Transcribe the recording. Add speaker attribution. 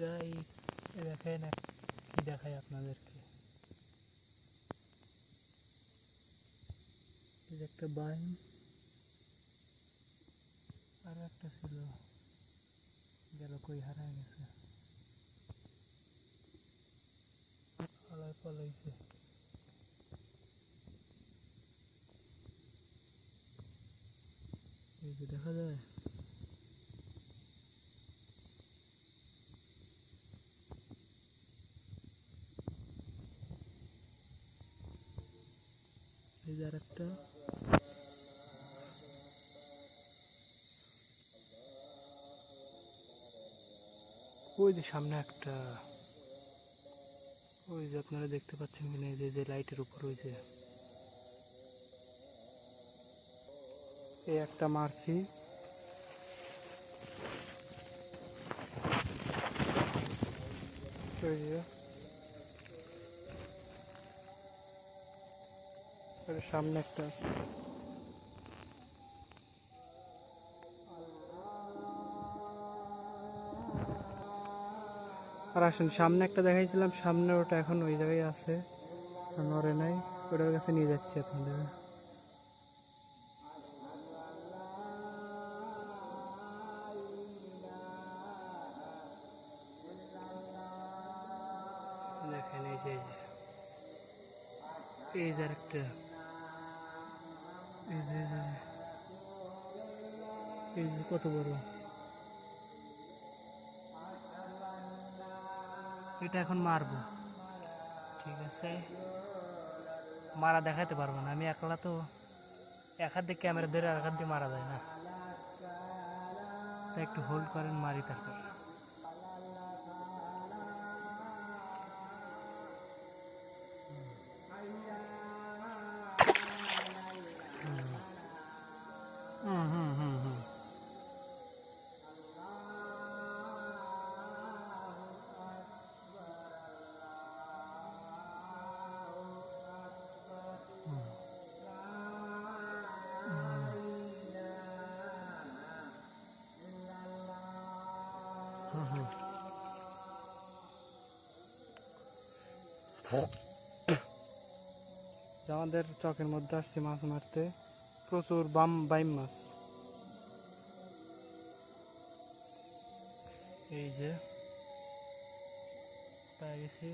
Speaker 1: Guys দেখেন কি দেখাই আপনাদেরকে। এই যে একটা বাইম আর একটা ছিল, গেল কই হারায় গেছে, পলাইছে। এই যে দেখা যায় এই যে আর একটা, ওই যে সামনে একটা, ওই যে আপনারা দেখতে পাচ্ছেন কিনা, এই যে লাইটের উপর ওই যে এই একটা মারছি। ওই যে সামনে একটা আছে। আর আসেন, সামনে একটা দেখাইছিলাম, সামনে ওটা এখন ওই জায়গায় আছে, নড়ে নাই, ওটার কাছে নিয়ে যাচ্ছি আপনাদের। দেখেন এই যে এই যে একটা, এই যে এই যে কত বড়, এটা এখন মারবো, ঠিক আছে। মারা দেখাতে পারবো না, আমি একলা তো, এক হাত দিয়ে ক্যামেরা ধরে আর এক হাত দিয়ে মারা যায় না, তাই একটু হোল্ড করেন, মারি তারপর। হুম হুম হুম হুম আমাদের চকের মধ্যে আসছে মাছ মারতে, প্রচুর বাইম মাছ। এই যে পেয়ে গেছি।